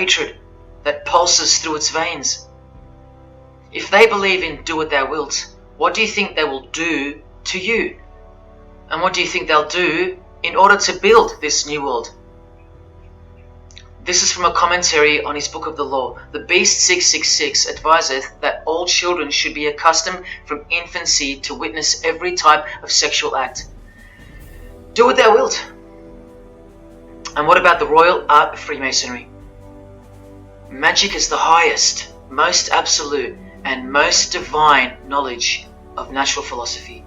hatred that pulses through its veins. If they believe in do what thou wilt, what do you think they will do to you? And what do you think they'll do in order to build this new world? This is from a commentary on his book of the law. The Beast 666 adviseth that all children should be accustomed from infancy to witness every type of sexual act. Do what thou wilt. And what about the royal art of Freemasonry? Magic is the highest, most absolute, and most divine knowledge of natural philosophy.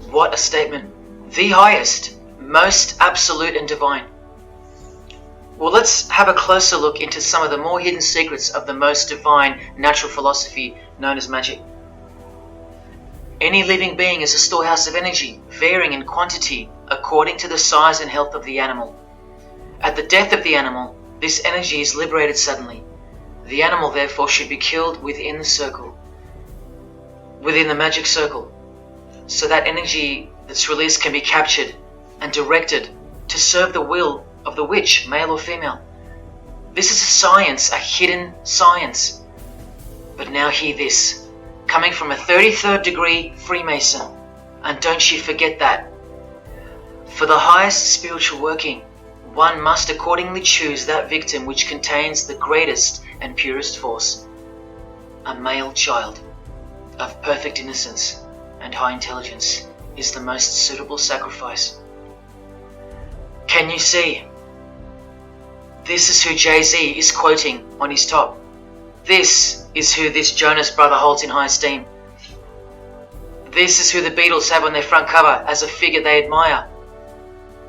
What a statement. The highest, most absolute and divine. Well, let's have a closer look into some of the more hidden secrets of the most divine natural philosophy known as magic. Any living being is a storehouse of energy, varying in quantity according to the size and health of the animal. At the death of the animal, this energy is liberated suddenly. The animal, therefore, should be killed within the circle, within the magic circle, so that energy that's released can be captured and directed to serve the will of the witch, male or female. This is a science, a hidden science. But now hear this, coming from a 33rd degree Freemason, and don't you forget that. For the highest spiritual working, one must accordingly choose that victim which contains the greatest and purest force. A male child of perfect innocence and high intelligence is the most suitable sacrifice. Can you see? This is who Jay-Z is quoting on his top. This is who this Jonas brother holds in high esteem. This is who the Beatles have on their front cover as a figure they admire.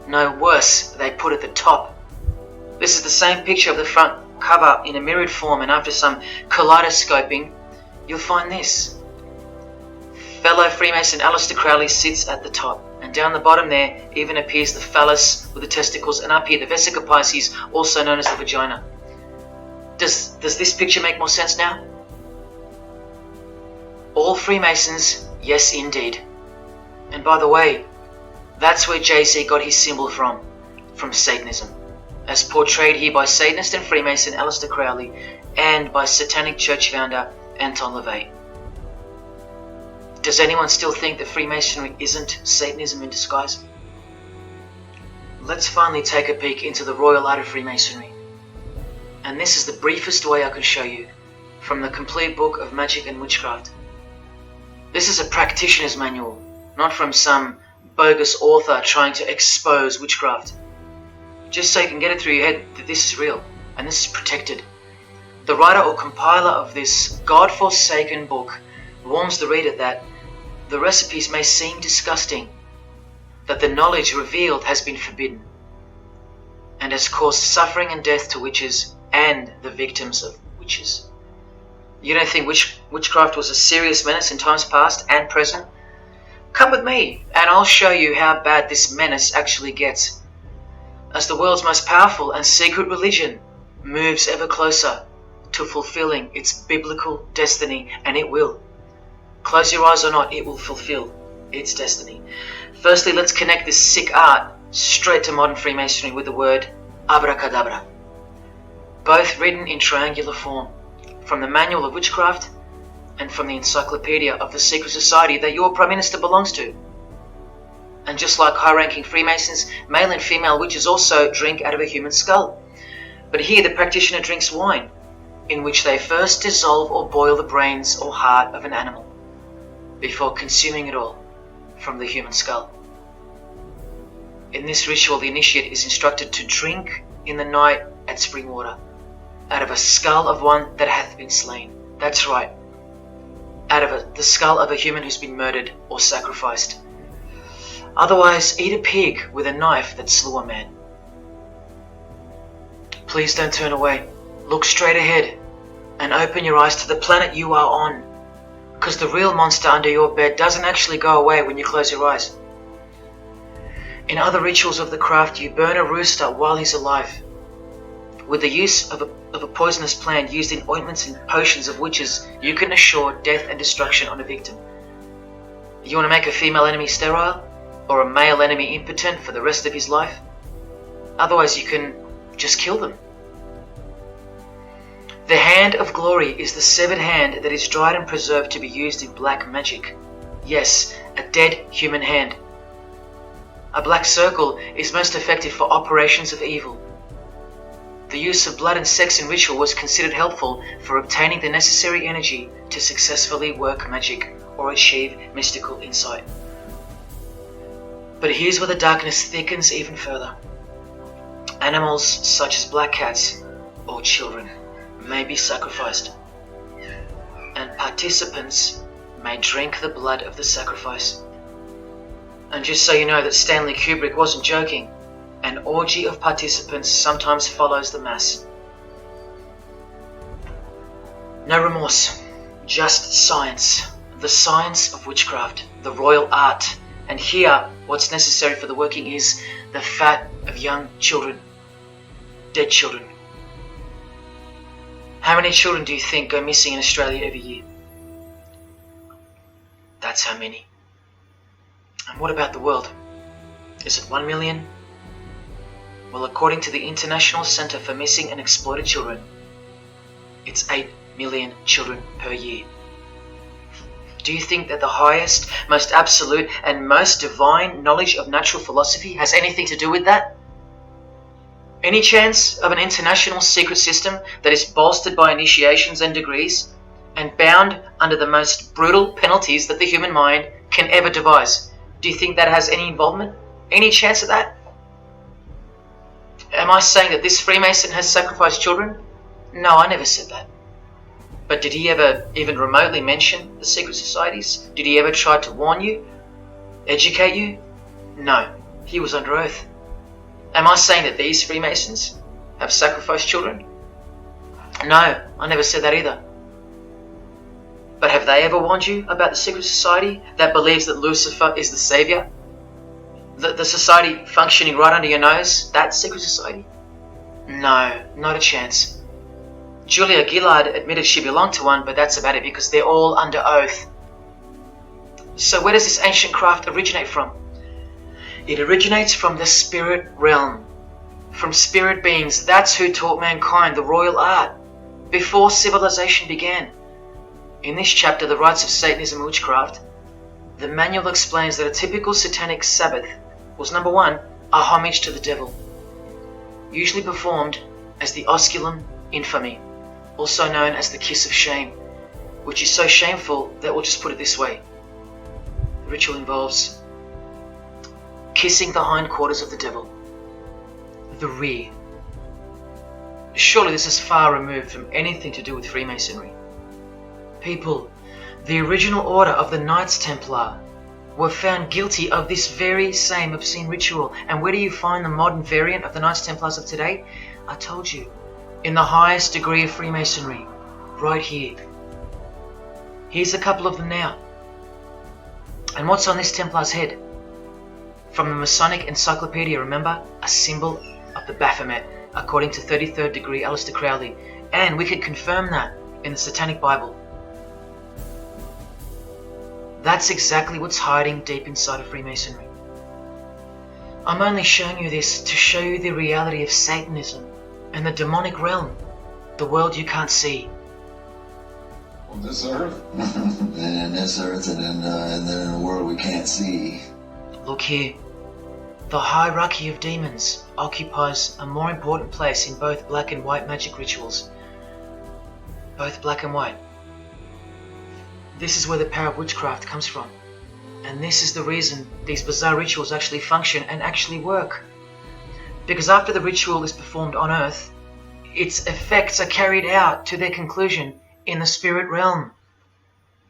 No worse, they put at the top. This is the same picture of the front cover in a mirrored form, and after some kaleidoscoping, you'll find this. Fellow Freemason Aleister Crowley sits at the top, and down the bottom there even appears the phallus with the testicles, and up here the vesica Pisces, also known as the vagina. Does this picture make more sense now? All Freemasons, yes indeed. And by the way, that's where Jay-Z got his symbol from Satanism, as portrayed here by Satanist and Freemason Aleister Crowley and by Satanic Church founder Anton LaVey. Does anyone still think that Freemasonry isn't Satanism in disguise? Let's finally take a peek into the royal art of Freemasonry. And this is the briefest way I can show you from the complete book of magic and witchcraft. This is a practitioner's manual, not from some bogus author trying to expose witchcraft. Just so you can get it through your head that this is real and this is protected. The writer or compiler of this God-forsaken book warns the reader that the recipes may seem disgusting, that the knowledge revealed has been forbidden, and has caused suffering and death to witches and the victims of witches. You don't think witchcraft was a serious menace in times past and present? Come with me, and I'll show you how bad this menace actually gets, as the world's most powerful and secret religion moves ever closer to fulfilling its biblical destiny, and it will. Close your eyes or not, it will fulfill its destiny. Firstly, let's connect this sick art straight to modern Freemasonry with the word abracadabra. Both written in triangular form, from the Manual of Witchcraft and from the Encyclopedia of the Secret Society that your Prime Minister belongs to. And just like high-ranking Freemasons, male and female witches also drink out of a human skull. But here the practitioner drinks wine, in which they first dissolve or boil the brains or heart of an animal, before consuming it all from the human skull. In this ritual, the initiate is instructed to drink in the night at spring water, out of a skull of one that hath been slain. That's right, out of the skull of a human who's been murdered or sacrificed. Otherwise, eat a pig with a knife that slew a man. Please don't turn away. Look straight ahead and open your eyes to the planet you are on, because the real monster under your bed doesn't actually go away when you close your eyes. In other rituals of the craft, you burn a rooster while he's alive. With the use of a poisonous plant used in ointments and potions of witches, you can assure death and destruction on a victim. You want to make a female enemy sterile, or a male enemy impotent for the rest of his life? Otherwise, you can just kill them. The hand of glory is the severed hand that is dried and preserved to be used in black magic. Yes, a dead human hand. A black circle is most effective for operations of evil. The use of blood and sex in ritual was considered helpful for obtaining the necessary energy to successfully work magic or achieve mystical insight. But here's where the darkness thickens even further. Animals such as black cats or children may be sacrificed, and participants may drink the blood of the sacrifice. And just so you know that Stanley Kubrick wasn't joking, an orgy of participants sometimes follows the mass. No remorse, just science, the science of witchcraft, the royal art. And here, what's necessary for the working is the fat of young children, dead children. How many children do you think go missing in Australia every year? That's how many. And what about the world? Is it 1 million? Well, according to the International Centre for Missing and Exploited Children, it's 8 million children per year. Do you think that the highest, most absolute, and most divine knowledge of natural philosophy has anything to do with that? Any chance of an international secret system that is bolstered by initiations and degrees, and bound under the most brutal penalties that the human mind can ever devise? Do you think that has any involvement? Any chance of that? Am I saying that this Freemason has sacrificed children? No, I never said that. But did he ever even remotely mention the secret societies? Did he ever try to warn you? Educate you? No, he was under oath. Am I saying that these Freemasons have sacrificed children? No, I never said that either. But have they ever warned you about the secret society that believes that Lucifer is the savior? The society functioning right under your nose, that secret society? No, not a chance. Julia Gillard admitted she belonged to one, but that's about it because they're all under oath. So where does this ancient craft originate from? It originates from the spirit realm, from spirit beings. That's who taught mankind the royal art before civilization began. In this chapter, The Rites of Satanism and Witchcraft, the manual explains that a typical satanic Sabbath was, number one, a homage to the devil, usually performed as the osculum infami, also known as the kiss of shame, which is so shameful that we'll just put it this way. The ritual involves kissing the hindquarters of the devil, the rear. Surely this is far removed from anything to do with Freemasonry. People, the original order of the Knights Templar were found guilty of this very same obscene ritual. And where do you find the modern variant of the Knights Templars of today? I told you, in the highest degree of Freemasonry, right here. Here's a couple of them now. And what's on this Templar's head? From the Masonic Encyclopedia, remember? A symbol of the Baphomet, according to 33rd degree Aleister Crowley. And we could confirm that in the Satanic Bible. That's exactly what's hiding deep inside of Freemasonry. I'm only showing you this to show you the reality of Satanism and the demonic realm, the world you can't see. On this earth, and in this earth, and then in a world we can't see. Look here. The hierarchy of demons occupies a more important place in both black and white magic rituals. Both black and white. This is where the power of witchcraft comes from. And this is the reason these bizarre rituals actually function and actually work. Because after the ritual is performed on earth, its effects are carried out to their conclusion in the spirit realm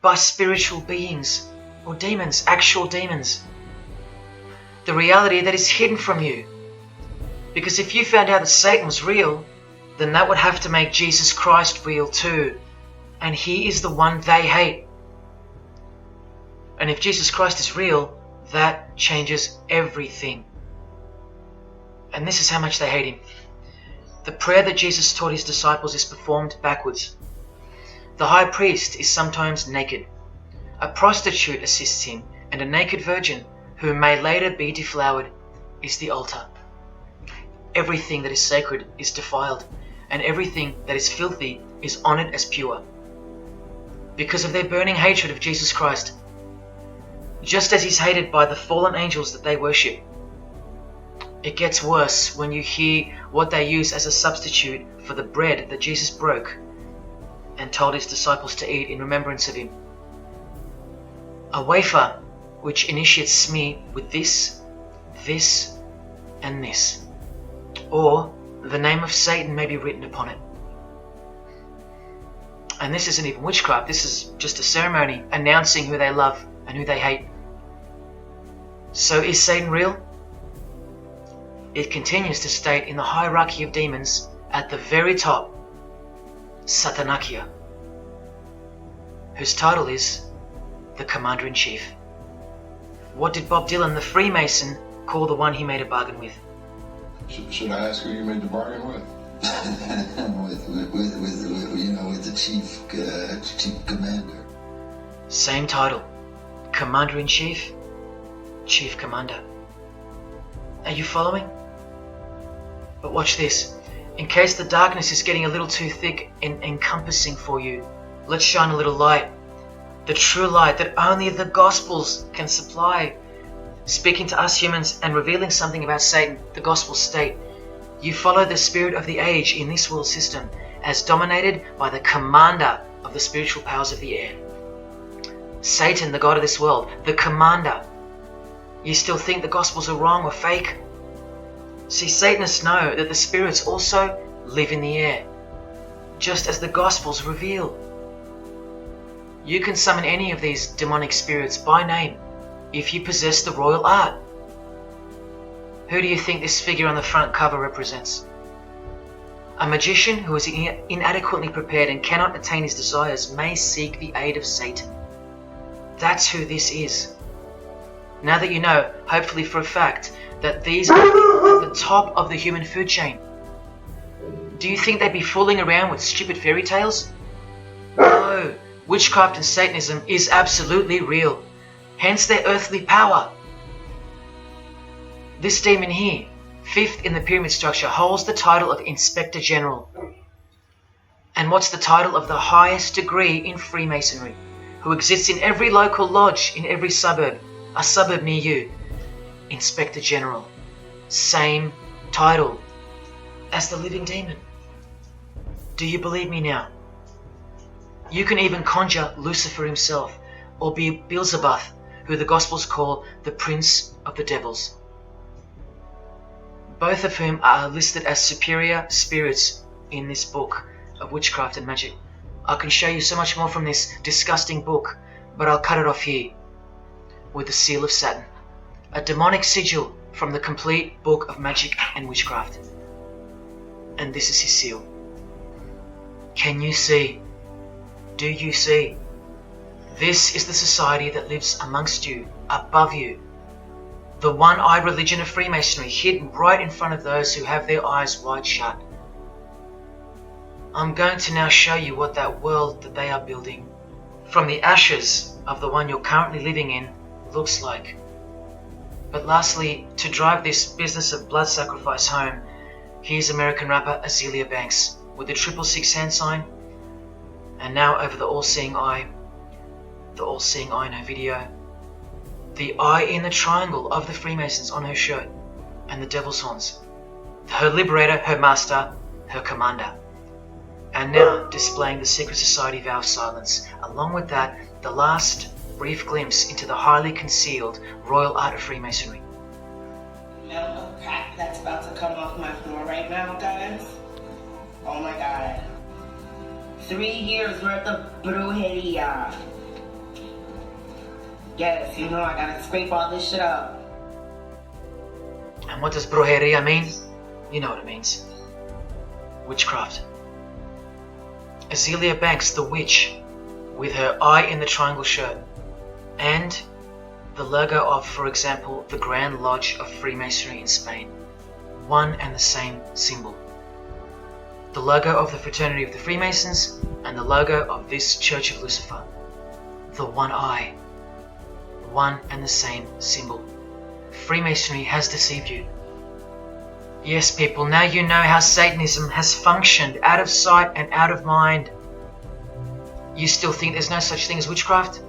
by spiritual beings or demons, actual demons. The reality that is hidden from you. Because if you found out that Satan was real, then that would have to make Jesus Christ real too. And he is the one they hate. And if Jesus Christ is real, that changes everything. And this is how much they hate him. The prayer that Jesus taught his disciples is performed backwards. The high priest is sometimes naked. A prostitute assists him, and a naked virgin, who may later be deflowered, is the altar. Everything that is sacred is defiled, and everything that is filthy is honored as pure because of their burning hatred of Jesus Christ, just as he's hated by the fallen angels that they worship. It gets worse when you hear what they use as a substitute for the bread that Jesus broke and told his disciples to eat in remembrance of him. A wafer which initiates me with this, this, and this, or the name of Satan may be written upon it. And this isn't even witchcraft, this is just a ceremony announcing who they love and who they hate. So is Satan real? It continues to state in the hierarchy of demons at the very top, Satanakia, whose title is the Commander-in-Chief. What did Bob Dylan, the Freemason, call the one he made a bargain with? Should I ask who you made the bargain with? with the chief commander. Same title, Commander-in-Chief, Chief Commander. Are you following? But watch this. In case the darkness is getting a little too thick and encompassing for you, let's shine a little light. The true light that only the Gospels can supply. Speaking to us humans and revealing something about Satan, the Gospels state, you follow the spirit of the age in this world system as dominated by the commander of the spiritual powers of the air. Satan, the god of this world, the commander. You still think the Gospels are wrong or fake? See, Satanists know that the spirits also live in the air, just as the Gospels reveal. You can summon any of these demonic spirits by name if you possess the royal art. Who do you think this figure on the front cover represents? A magician who is inadequately prepared and cannot attain his desires may seek the aid of Satan. That's who this is. Now that you know, hopefully for a fact, that these are at the top of the human food chain, do you think they'd be fooling around with stupid fairy tales? No, witchcraft and Satanism is absolutely real, hence their earthly power. This demon here, fifth in the pyramid structure, holds the title of Inspector General. And what's the title of the highest degree in Freemasonry, who exists in every local lodge in every suburb, a suburb near you? Inspector General. Same title as the living demon. Do you believe me now? You can even conjure Lucifer himself, or be Beelzebub, who the Gospels call the Prince of the Devils. Both of whom are listed as superior spirits in this book of witchcraft and magic. I can show you so much more from this disgusting book, but I'll cut it off here with the seal of Saturn, a demonic sigil from the complete book of magic and witchcraft. And this is his seal. Can you see? Do you see? This is the society that lives amongst you, above you. The one-eyed religion of Freemasonry, hidden right in front of those who have their eyes wide shut. I'm going to now show you what that world that they are building, from the ashes of the one you're currently living in, looks like. But lastly, to drive this business of blood sacrifice home, here's American rapper Azealia Banks with the 666 hand sign, and now over the all-seeing eye in her video, the eye in the triangle of the Freemasons on her shirt, and the devil's horns, her liberator, her master, her commander. And now displaying the secret society vow of silence, along with that, the last brief glimpse into the highly concealed royal art of Freemasonry. Smell the crack that's about to come off my floor right now, guys. Oh my god. 3 years worth of brujeria. Yes, you know I gotta scrape all this shit up. And what does brujeria mean? You know what it means. Witchcraft. Azealia Banks, the witch, with her eye in the triangle shirt, and the logo of, for example, the Grand Lodge of Freemasonry in Spain. One and the same symbol. The logo of the Fraternity of the Freemasons and the logo of this Church of Lucifer. The one eye. One and the same symbol. Freemasonry has deceived you. Yes, people, now you know how Satanism has functioned out of sight and out of mind. You still think there's no such thing as witchcraft?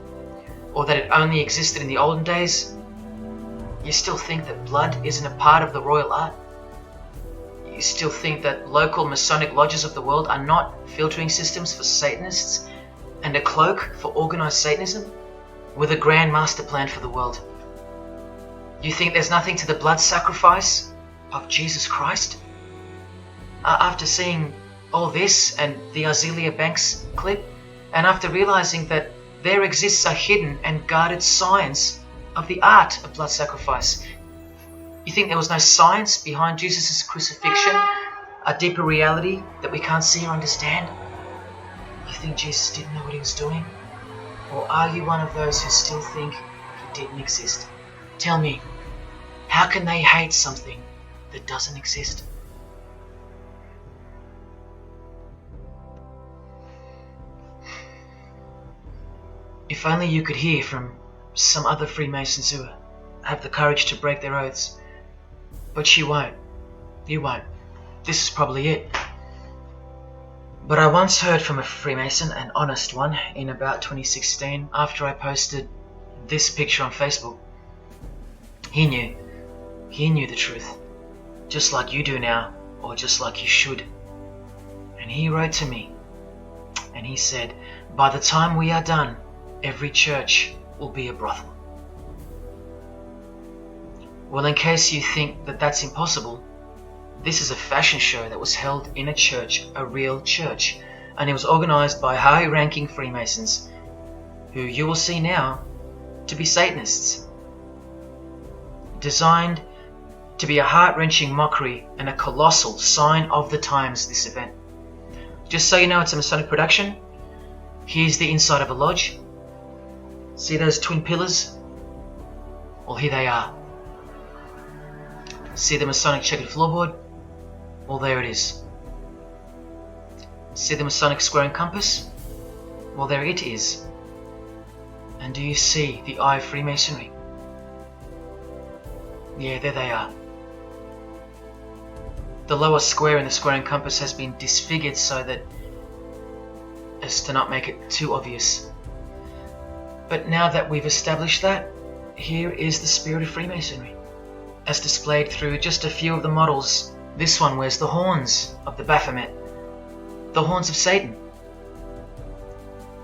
Or that it only existed in the olden days? You still think that blood isn't a part of the royal art? You still think that local Masonic lodges of the world are not filtering systems for Satanists and a cloak for organized Satanism with a grand master plan for the world? You think there's nothing to the blood sacrifice of Jesus Christ? After seeing all this and the Azealia Banks clip, and after realizing that there exists a hidden and guarded science of the art of blood sacrifice, you think there was no science behind Jesus' crucifixion, a deeper reality that we can't see or understand? You think Jesus didn't know what he was doing? Or are you one of those who still think he didn't exist? Tell me, how can they hate something that doesn't exist? If only you could hear from some other Freemasons who have the courage to break their oaths. But you won't. You won't. This is probably it. But I once heard from a Freemason, an honest one, in about 2016, after I posted this picture on Facebook. He knew the truth, just like you do now, or just like you should. And he wrote to me, and he said, by the time we are done, every church will be a brothel. Well, in case you think that that's impossible, this is a fashion show that was held in a church, a real church, and it was organized by high-ranking Freemasons, who you will see now to be Satanists. Designed to be a heart-wrenching mockery and a colossal sign of the times, this event. Just so you know, it's a Masonic production. Here's the inside of a lodge. See those twin pillars? Well, here they are. See the Masonic checkered floorboard? Well, there it is. See the Masonic square and compass? Well, there it is. And do you see the eye of Freemasonry? Yeah, there they are. The lower square in the square and compass has been disfigured so that as to not make it too obvious. But now that we've established that, here is the spirit of Freemasonry, as displayed through just a few of the models. This one wears the horns of the Baphomet, the horns of Satan,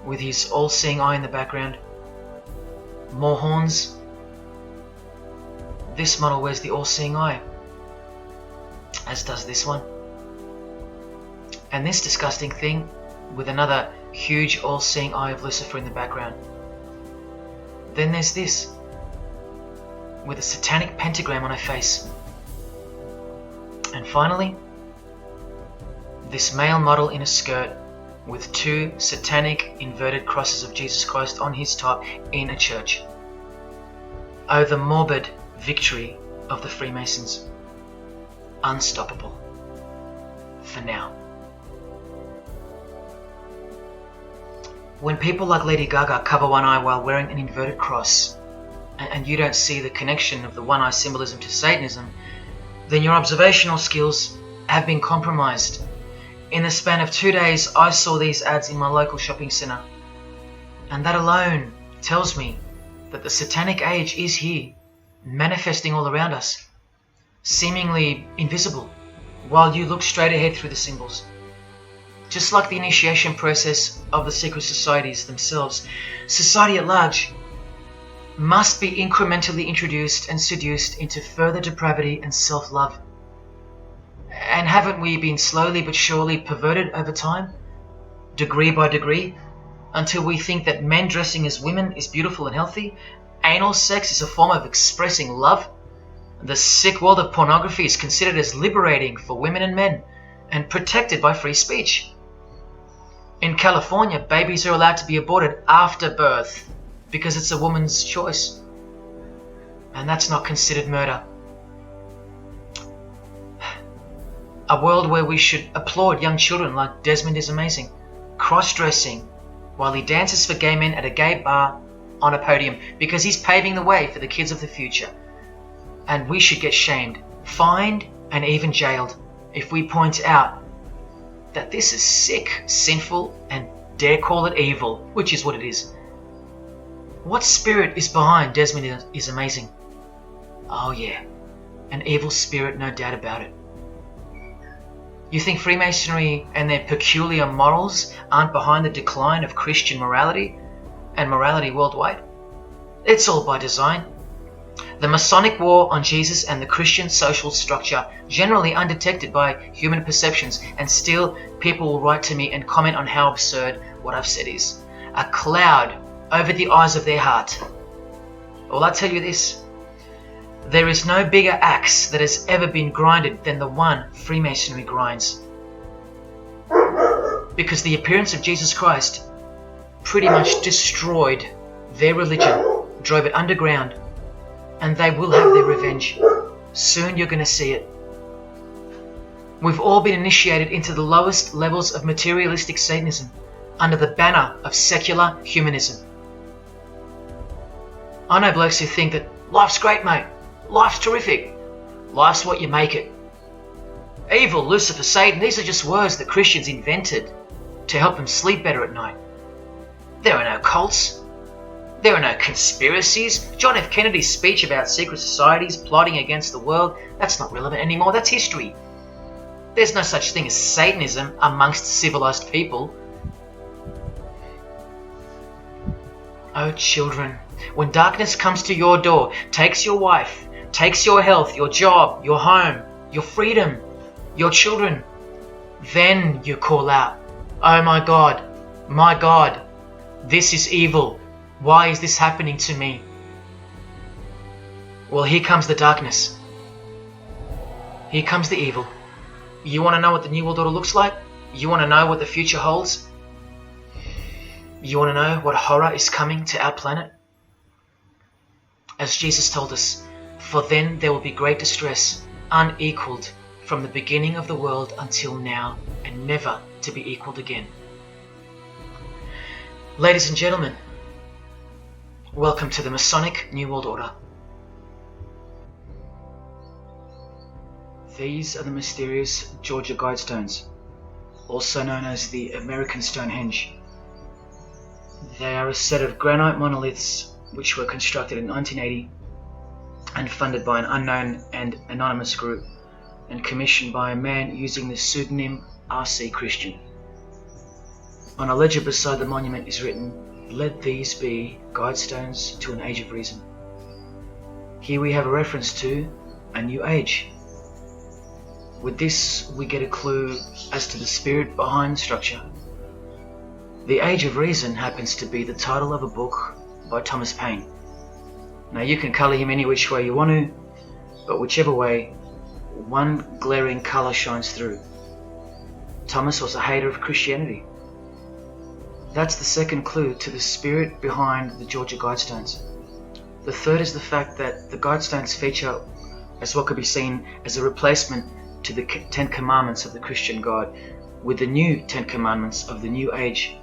with his all-seeing eye in the background. More horns. This model wears the all-seeing eye, as does this one. And this disgusting thing with another huge all-seeing eye of Lucifer in the background. Then there's this, with a satanic pentagram on her face. And finally, this male model in a skirt with two satanic inverted crosses of Jesus Christ on his top in a church. Oh, the morbid victory of the Freemasons. Unstoppable. For now. When people like Lady Gaga cover one eye while wearing an inverted cross, and you don't see the connection of the one eye symbolism to Satanism, then your observational skills have been compromised. In the span of 2 days, I saw these ads in my local shopping centre. And that alone tells me that the satanic age is here, manifesting all around us, seemingly invisible, while you look straight ahead through the symbols. Just like the initiation process of the secret societies themselves, society at large must be incrementally introduced and seduced into further depravity and self-love. And haven't we been slowly but surely perverted over time, degree by degree, until we think that men dressing as women is beautiful and healthy, anal sex is a form of expressing love, the sick world of pornography is considered as liberating for women and men, and protected by free speech. In California, babies are allowed to be aborted after birth because it's a woman's choice, and that's not considered murder. A world where we should applaud young children like Desmond is amazing, cross-dressing while he dances for gay men at a gay bar on a podium because he's paving the way for the kids of the future. And we should get shamed, fined and even jailed if we point out that this is sick, sinful, and dare call it evil, which is what it is. What spirit is behind Desmond is amazing. Oh yeah, an evil spirit, no doubt about it. You think Freemasonry and their peculiar morals aren't behind the decline of Christian morality and morality worldwide? It's all by design. The Masonic war on Jesus and the Christian social structure, generally undetected by human perceptions, and still people will write to me and comment on how absurd what I've said is. A cloud over the eyes of their heart. Well, I tell you this, there is no bigger axe that has ever been grinded than the one Freemasonry grinds. Because the appearance of Jesus Christ pretty much destroyed their religion, drove it underground, and they will have their revenge. Soon you're going to see it. We've all been initiated into the lowest levels of materialistic Satanism under the banner of secular humanism. I know blokes who think that life's great, mate. Life's terrific. Life's what you make it. Evil, Lucifer, Satan, these are just words that Christians invented to help them sleep better at night. There are no cults. There are no conspiracies. John F. Kennedy's speech about secret societies plotting against the world, that's not relevant anymore. That's history. There's no such thing as Satanism amongst civilized people. Oh, children, when darkness comes to your door, takes your wife, takes your health, your job, your home, your freedom, your children, then you call out, oh my God, this is evil. Why is this happening to me? Well, here comes the darkness. Here comes the evil. You want to know what the New World Order looks like? You want to know what the future holds? You want to know what horror is coming to our planet? As Jesus told us, for then there will be great distress, unequaled from the beginning of the world until now, and never to be equaled again. Ladies and gentlemen, welcome to the Masonic New World Order. These are the mysterious Georgia Guidestones, also known as the American Stonehenge. They are a set of granite monoliths which were constructed in 1980 and funded by an unknown and anonymous group and commissioned by a man using the pseudonym R.C. Christian. On a ledger beside the monument is written, "Let these be guidestones to an age of reason." Here we have a reference to a new age. With this, we get a clue as to the spirit behind the structure. The Age of Reason happens to be the title of a book by Thomas Paine. Now you can colour him any which way you want to, but whichever way, one glaring colour shines through. Thomas was a hater of Christianity. That's the second clue to the spirit behind the Georgia Guidestones. The third is the fact that the Guidestones feature as what could be seen as a replacement to the Ten Commandments of the Christian God with the new Ten Commandments of the New Age.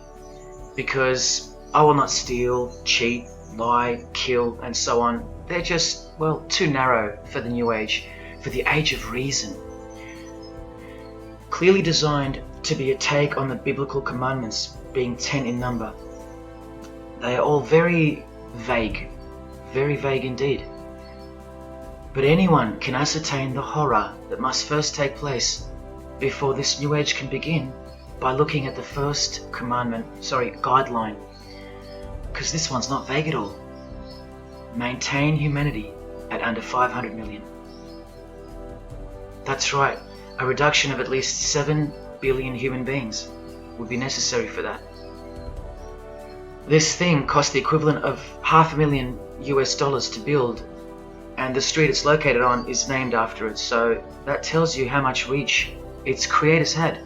Because I will not steal, cheat, lie, kill, and so on. They're just, well, too narrow for the New Age, for the Age of Reason. Clearly designed to be a take on the biblical commandments, being 10 in number. They are all very vague indeed. But anyone can ascertain the horror that must first take place before this New Age can begin by looking at the first guideline. Because this one's not vague at all. Maintain humanity at under 500 million. That's right, a reduction of at least 7 billion human beings would be necessary for that. This thing cost the equivalent of $500,000 to build, and the street it's located on is named after it, so that tells you how much reach its creators had.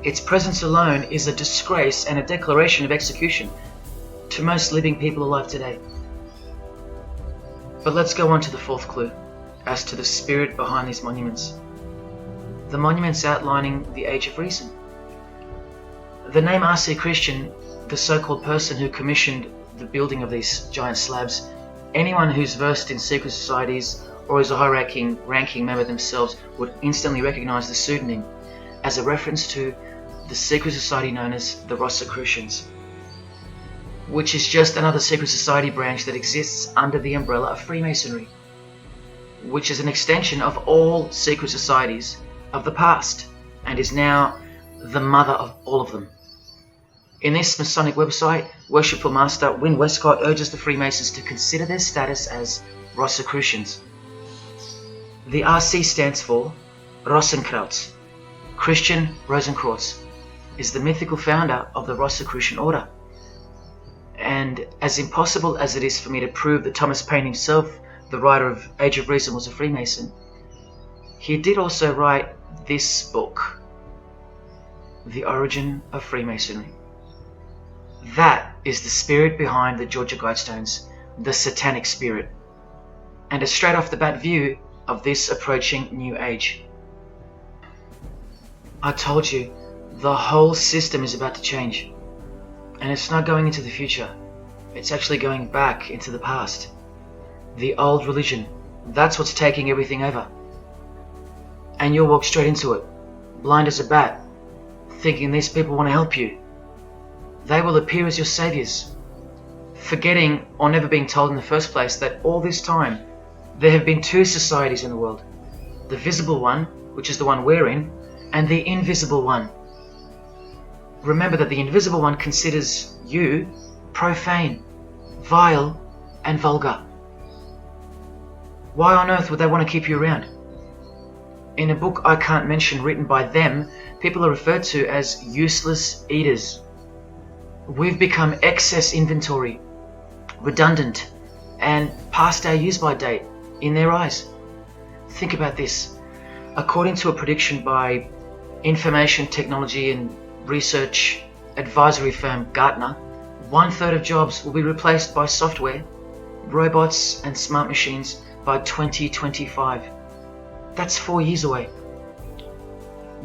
Its presence alone is a disgrace and a declaration of execution to most living people alive today. But let's go on to the fourth clue, as to the spirit behind these monuments. The monuments outlining the Age of Reason. The name R.C. Christian, the so-called person who commissioned the building of these giant slabs, anyone who's versed in secret societies or as a high-ranking member themselves, would instantly recognize the pseudonym as a reference to the secret society known as the Rosicrucians, which is just another secret society branch that exists under the umbrella of Freemasonry, which is an extension of all secret societies of the past and is now the mother of all of them. In this Masonic website, Worshipful Master Wynne Westcott urges the Freemasons to consider their status as Rosicrucians. The RC stands for Rosenkreuz. Christian Rosenkreuz is the mythical founder of the Rosicrucian order. And as impossible as it is for me to prove that Thomas Paine himself, the writer of Age of Reason, was a Freemason, he did also write this book, The Origin of Freemasonry. That is the spirit behind the Georgia Guidestones, the satanic spirit, and a straight off the bat view of this approaching new age. I told you, the whole system is about to change, and it's not going into the future, it's actually going back into the past. The old religion, that's what's taking everything over. And you'll walk straight into it, blind as a bat, thinking these people want to help you. They will appear as your saviors, forgetting or never being told in the first place that all this time there have been two societies in the world. The visible one, which is the one we're in, and the invisible one. Remember that the invisible one considers you profane, vile, and vulgar. Why on earth would they want to keep you around? In a book I can't mention written by them, people are referred to as useless eaters. We've become excess inventory, redundant, and past our use-by date in their eyes. Think about this. According to a prediction by information technology and research advisory firm Gartner, 1/3 of jobs will be replaced by software, robots, and smart machines by 2025. That's 4 years away.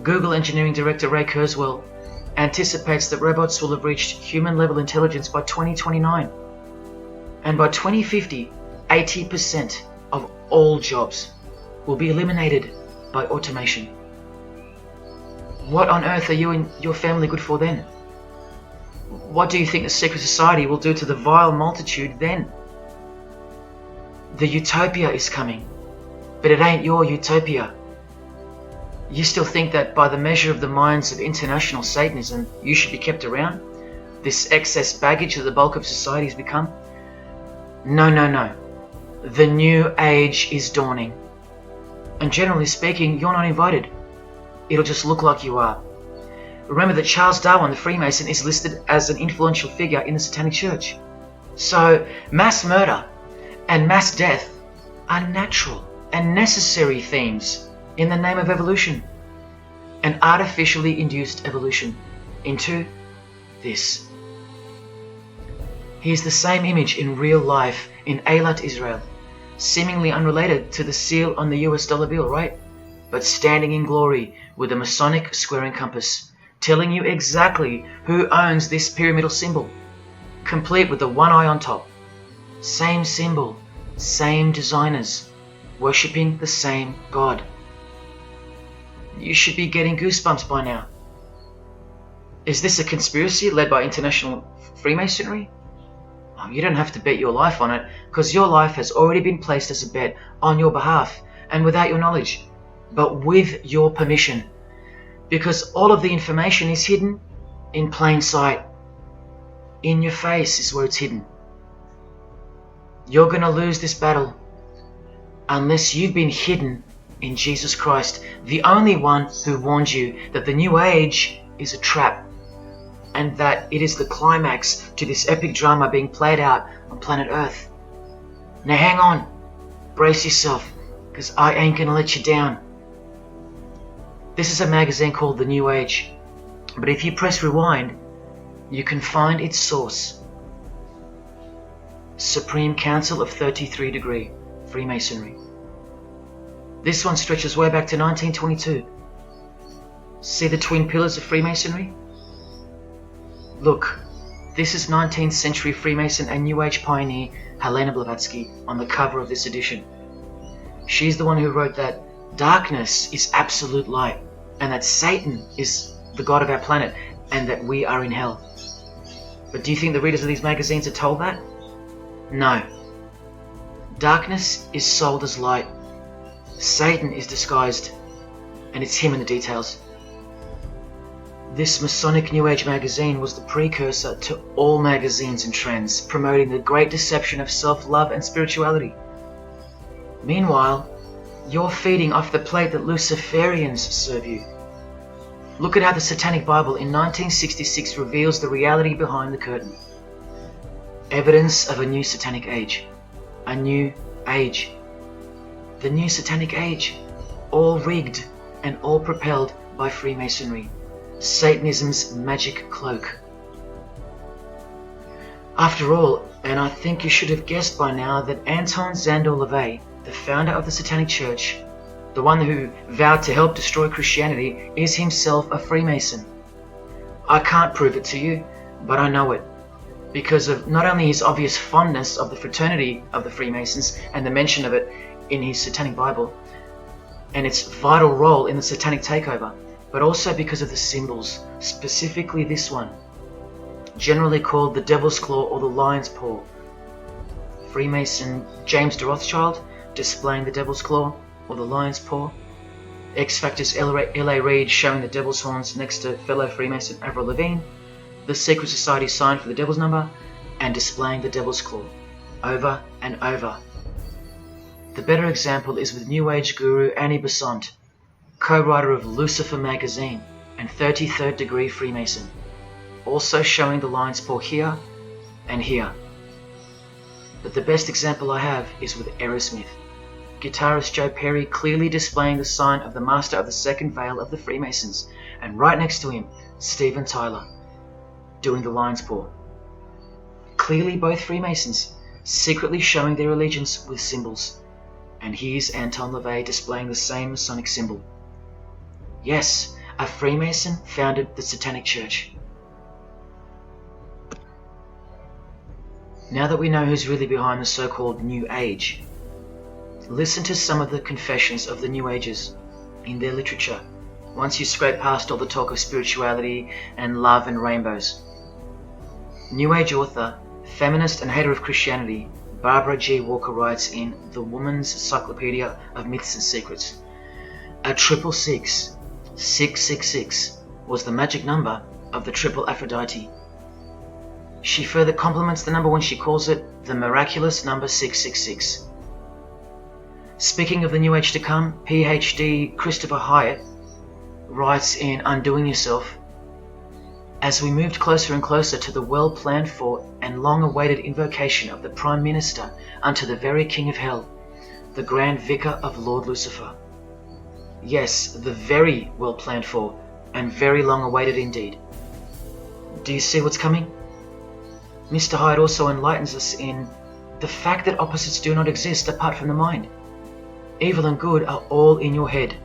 Google engineering director Ray Kurzweil anticipates that robots will have reached human-level intelligence by 2029. And by 2050, 80% of all jobs will be eliminated by automation. What on earth are you and your family good for then? What do you think the secret society will do to the vile multitude then? The utopia is coming, but it ain't your utopia. You still think that by the measure of the minds of international Satanism, you should be kept around? This excess baggage that the bulk of society has become? No, no, no. The new age is dawning. And generally speaking, you're not invited. It'll just look like you are. Remember that Charles Darwin, the Freemason, is listed as an influential figure in the Satanic Church. So, mass murder and mass death are natural and necessary themes in the name of evolution, an artificially induced evolution into this. He is the same image in real life in Eilat, Israel, seemingly unrelated to the seal on the US dollar bill, right? But standing in glory with a Masonic square and compass, telling you exactly who owns this pyramidal symbol, complete with the one eye on top. Same symbol, same designers, worshipping the same God. You should be getting goosebumps by now. Is this a conspiracy led by international Freemasonry? Oh, you don't have to bet your life on it, because your life has already been placed as a bet on your behalf and without your knowledge, but with your permission, because all of the information is hidden in plain sight. In your face is where it's hidden. You're going to lose this battle unless you've been hidden in Jesus Christ, the only one who warned you that the new age is a trap and that it is the climax to this epic drama being played out on planet Earth. Now hang on, brace yourself, because I ain't going to let you down. This is a magazine called The New Age, but if you press rewind, you can find its source. Supreme Council of 33 Degree, Freemasonry. This one stretches way back to 1922. See the twin pillars of Freemasonry? Look, this is 19th century Freemason and New Age pioneer Helena Blavatsky on the cover of this edition. She's the one who wrote that darkness is absolute light, and that Satan is the god of our planet, and that we are in hell. But do you think the readers of these magazines are told that? No. Darkness is sold as light. Satan is disguised, and it's him in the details. This Masonic New Age magazine was the precursor to all magazines and trends, promoting the great deception of self-love and spirituality. Meanwhile, you're feeding off the plate that Luciferians serve you. Look at how the Satanic Bible in 1966 reveals the reality behind the curtain. Evidence of a new Satanic age. A new age. The new Satanic age. All rigged and all propelled by Freemasonry. Satanism's magic cloak. After all, and I think you should have guessed by now that Anton Szandor LaVey, the founder of the Satanic Church, the one who vowed to help destroy Christianity, is himself a Freemason. I can't prove it to you, but I know it, because of not only his obvious fondness of the fraternity of the Freemasons and the mention of it in his Satanic Bible, and its vital role in the Satanic takeover, but also because of the symbols, specifically this one, generally called the Devil's Claw or the Lion's Paw. Freemason James de Rothschild displaying the Devil's Claw or the Lion's Paw. X-Factor's L.A. Reid showing the Devil's Horns next to fellow Freemason Avril Lavigne. The Secret Society sign for the Devil's Number, and displaying the Devil's Claw, over and over. The better example is with New Age guru Annie Besant, co-writer of Lucifer magazine and 33rd degree Freemason, also showing the lion's paw here and here. But the best example I have is with Aerosmith, guitarist Joe Perry clearly displaying the sign of the master of the second veil of the Freemasons, and right next to him, Steven Tyler, doing the lion's paw. Clearly both Freemasons, secretly showing their allegiance with symbols. And here's Anton LaVey displaying the same Masonic symbol. Yes, a Freemason founded the Satanic Church. Now that we know who's really behind the so-called New Age, listen to some of the confessions of the New Agers in their literature, once you scrape past all the talk of spirituality and love and rainbows. New Age author, feminist and hater of Christianity, Barbara G. Walker writes in The Woman's Encyclopedia of Myths and Secrets, a 666, 666, was the magic number of the triple Aphrodite. She further compliments the number when she calls it the miraculous number 666. Speaking of the New Age to come, PhD Christopher Hyatt writes in Undoing Yourself, as we moved closer and closer to the well-planned for and long-awaited invocation of the Prime Minister unto the very King of Hell, the Grand Vicar of Lord Lucifer. Yes, the very well-planned for and very long-awaited indeed. Do you see what's coming? Mr. Hyde also enlightens us in the fact that opposites do not exist apart from the mind. Evil and good are all in your head.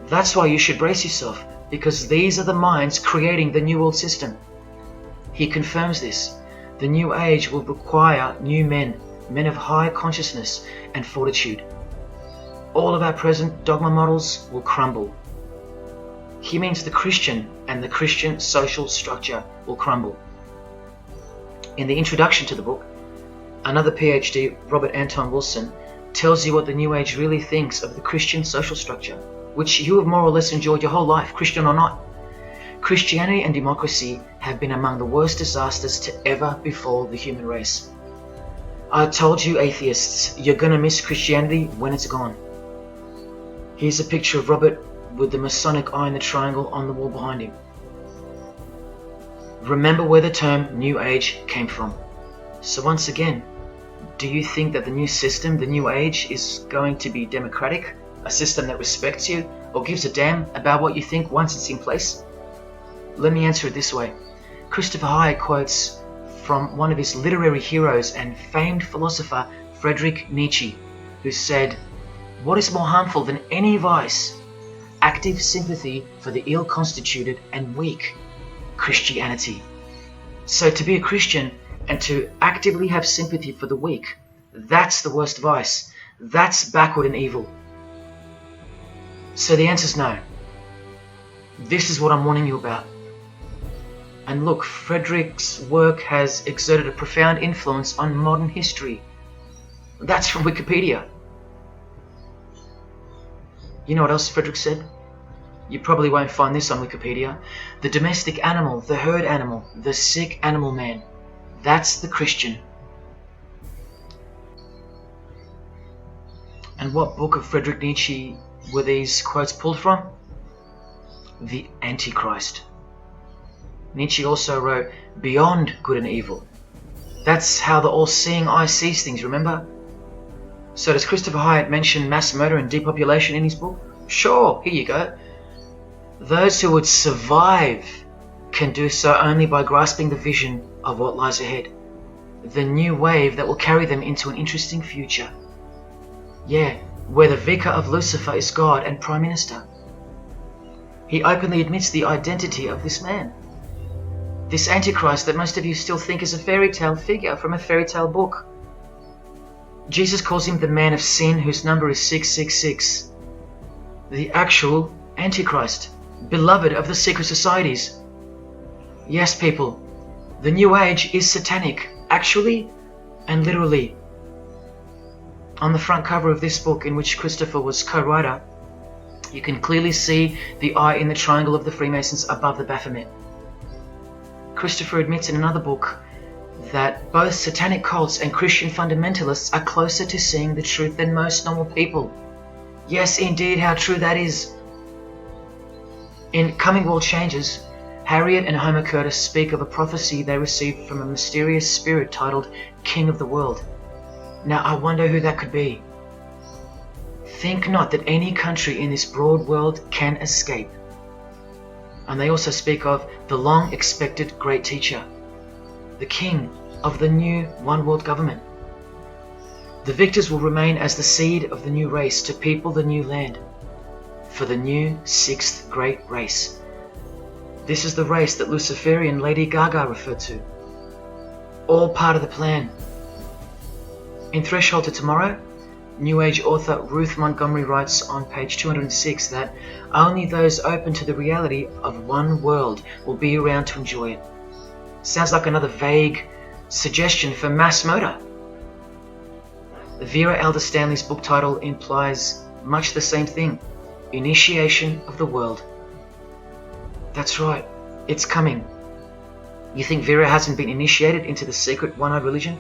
That's why you should brace yourself, because these are the minds creating the New World System. He confirms this. The New Age will require new men, men of high consciousness and fortitude. All of our present dogma models will crumble. He means the Christian and the Christian social structure will crumble. In the introduction to the book, another PhD, Robert Anton Wilson, tells you what the New Age really thinks of the Christian social structure, which you have more or less enjoyed your whole life, Christian or not. Christianity and democracy have been among the worst disasters to ever befall the human race. I told you, atheists, you're gonna miss Christianity when it's gone. Here's a picture of Robert with the Masonic eye in the triangle on the wall behind him. Remember where the term New Age came from. So once again, do you think that the new system, the New Age, is going to be democratic? A system that respects you or gives a damn about what you think once it's in place? Let me answer it this way. Christopher Hyatt quotes from one of his literary heroes and famed philosopher, Friedrich Nietzsche, who said, "What is more harmful than any vice? Active sympathy for the ill-constituted and weak. Christianity." So to be a Christian and to actively have sympathy for the weak, that's the worst vice. That's backward and evil. So the answer's no. This is what I'm warning you about. And look, Frederick's work has exerted a profound influence on modern history. That's from Wikipedia. You know what else Frederick said? You probably won't find this on Wikipedia. The domestic animal, the herd animal, the sick animal man. That's the Christian. And what book of Friedrich Nietzsche were these quotes pulled from? The Antichrist. Nietzsche also wrote Beyond Good and Evil. That's how the all-seeing eye sees things, remember? So does Christopher Hyatt mention mass murder and depopulation in his book? Sure, here you go. Those who would survive can do so only by grasping the vision of what lies ahead. The new wave that will carry them into an interesting future. Yeah, where the vicar of Lucifer is God and Prime Minister. He openly admits the identity of this man. This Antichrist that most of you still think is a fairy tale figure from a fairy tale book. Jesus calls him the man of sin whose number is 666. The actual Antichrist, beloved of the secret societies. Yes, people, the New Age is satanic, actually and literally. On the front cover of this book, in which Christopher was co-writer, you can clearly see the eye in the triangle of the Freemasons above the Baphomet. Christopher admits in another book that both satanic cults and Christian fundamentalists are closer to seeing the truth than most normal people. Yes, indeed, how true that is. In Coming World Changes, Harriet and Homer Curtis speak of a prophecy they received from a mysterious spirit titled King of the World. Now I wonder who that could be. Think not that any country in this broad world can escape. And they also speak of the long-expected great teacher, the king of the new one world government. The victors will remain as the seed of the new race to people the new land, for the new sixth great race. This is the race that Luciferian Lady Gaga referred to. All part of the plan. In Threshold to Tomorrow, New Age author Ruth Montgomery writes on page 206 that only those open to the reality of one world will be around to enjoy it. Sounds like another vague suggestion for mass murder. Vera Elder Stanley's book title implies much the same thing. Initiation of the world. That's right, it's coming. You think Vera hasn't been initiated into the secret one-eyed religion?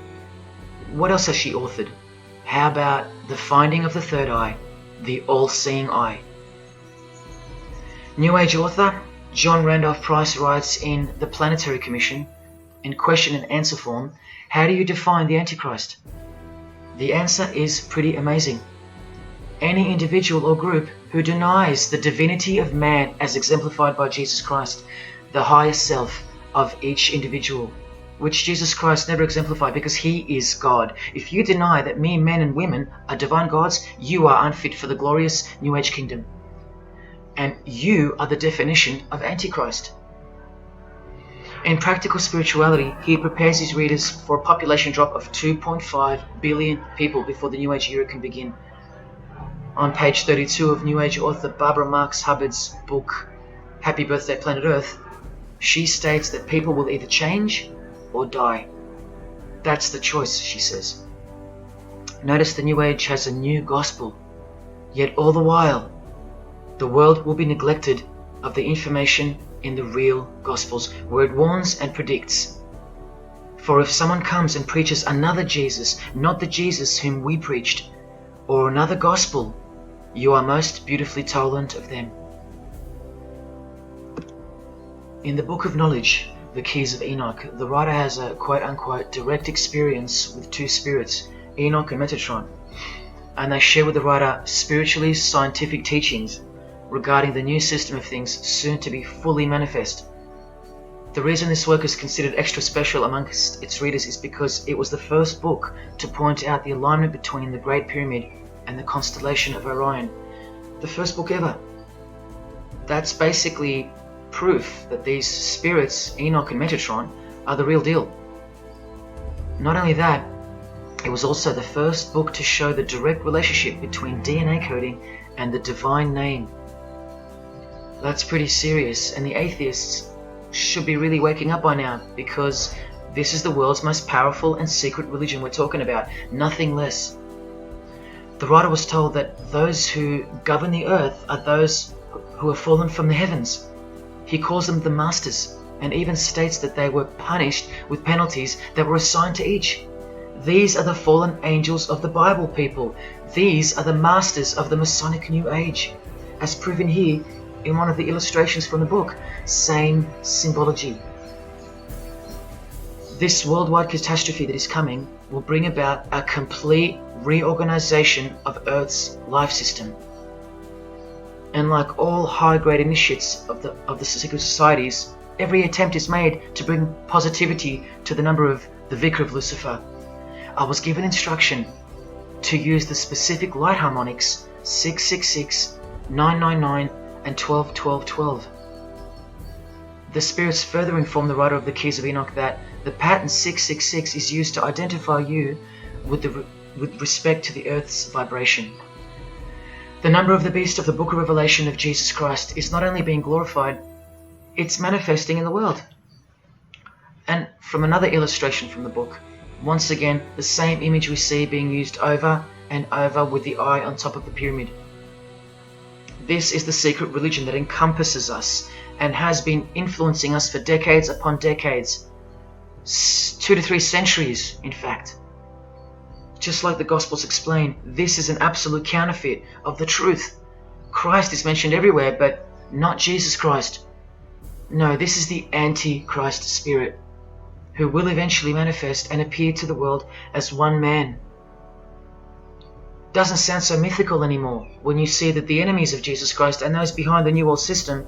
What else has she authored? How about The Finding of the Third Eye, the all-seeing eye? New Age author John Randolph Price writes in The Planetary Commission, in question and answer form, how do you define the Antichrist? The answer is pretty amazing. Any individual or group who denies the divinity of man as exemplified by Jesus Christ, the higher self of each individual, which Jesus Christ never exemplified because he is God. If you deny that mere men and women are divine gods, you are unfit for the glorious New Age kingdom. And you are the definition of Antichrist. In Practical Spirituality, he prepares his readers for a population drop of 2.5 billion people before the New Age era can begin. On page 32 of New Age author Barbara Marx Hubbard's book, Happy Birthday Planet Earth, she states that people will either change or die. That's the choice, she says. Notice the New Age has a new gospel, yet all the while, the world will be neglected of the information in the real Gospels, where it warns and predicts. For if someone comes and preaches another Jesus, not the Jesus whom we preached, or another gospel, you are most beautifully tolerant of them. In the Book of Knowledge, The Keys of Enoch, the writer has a quote-unquote direct experience with two spirits, Enoch and Metatron, and they share with the writer spiritually scientific teachings regarding the new system of things soon to be fully manifest. The reason this work is considered extra special amongst its readers is because it was the first book to point out the alignment between the Great Pyramid and the constellation of Orion. The first book ever. That's basically proof that these spirits, Enoch and Metatron, are the real deal. Not only that, It was also the first book to show the direct relationship between DNA coding and the divine name. That's pretty serious, and the atheists should be really waking up by now, because this is the world's most powerful and secret religion we're talking about, nothing less. The writer was told that those who govern the earth are those who have fallen from the heavens. He calls them the masters, and even states that they were punished with penalties that were assigned to each. These are the fallen angels of the Bible, people. These are the masters of the Masonic New Age, as proven here in one of the illustrations from the book. Same symbology. This worldwide catastrophe that is coming will bring about a complete reorganization of Earth's life system. And like all high-grade initiates of the secret societies, every attempt is made to bring positivity to the number of the Vicar of Lucifer. I was given instruction to use the specific light harmonics 666, 999, and 12, 12, 12. The spirits further inform the writer of the Keys of Enoch that the pattern 666 is used to identify you with respect to the Earth's vibration. The number of the beast of the Book of Revelation of Jesus Christ is not only being glorified, it's manifesting in the world. And from another illustration from the book, once again, the same image we see being used over and over with the eye on top of the pyramid. This is the secret religion that encompasses us and has been influencing us for decades upon decades. 2 to 3 centuries, in fact. Just like the Gospels explain, this is an absolute counterfeit of the truth. Christ is mentioned everywhere, but not Jesus Christ. No, this is the Antichrist spirit, who will eventually manifest and appear to the world as one man. Doesn't sound so mythical anymore when you see that the enemies of Jesus Christ and those behind the New World System,